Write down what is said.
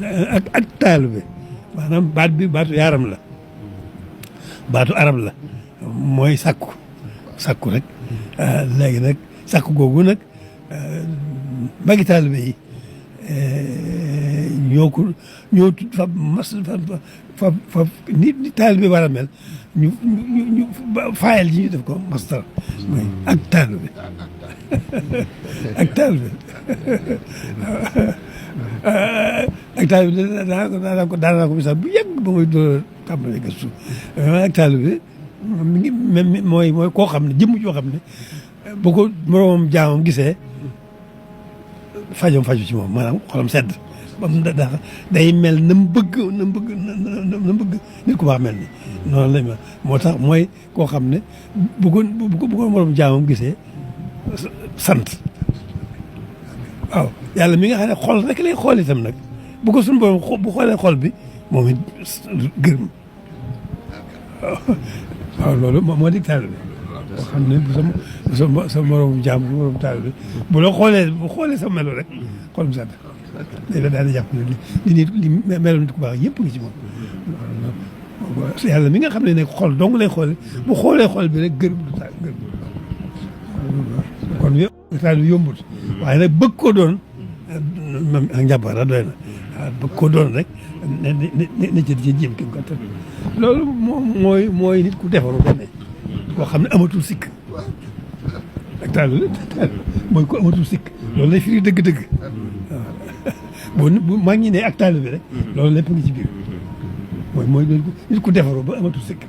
ak taalibe maanaam baat bi baatu yaaram la baatu arab la mooy sakku rek léegi nag sakku googu nag magi taalibe yi ñoo fa mas fa ni taalibe war a mel ñu faayal ji ñu def ko mastar mooy ak taalibe ak taalibe ak taalibe daanaa ko misaal bu yàgg ba muy door tàmbali gëstu ak taalibe mi ngi même mooy koo xam ne jëmm joo xam ne bu ko moroomam jaamam gisee faju ci moom maanaam xolam sedd bam day mel na mu bëgg nit ku baax mel ni noonu lañ mel moo tax mooy koo xam ne bu ko moroom jaamam gisee sant waaw yàlla mi nga xam ne xol rek lay xool itam nag bu ko suñu borom bu xoolee xol bi moom it gërëm waaw loolu moo dig taal bi boo xam ne bu sa moroom jaam bu moroom taal bi bu xoolee sa melo rek xolum sedd léegi daal di jàpp ne li melo nit ku baax yëpp ngi ci moom yàlla mi nga xam ne nag xol dong lay xoole bu xoolee xol bi rek gërëm du taal gërëm kon taal bi yombut waaye nag bëgg ko doon ak njàmbaar doy na waaw bëgg ko doon rek ne ci jéem ki ko tëdd loolu mooy nit ku defaru ko ne koo xam ne amatul sikk ak taal mooy ko amatul sikk loolu lay firi dëgg-dëgg waaw bu mag ñi ne ak taal bi rek loolu lépp ngi ci biir mooy nit ku defaru ba amatul sikk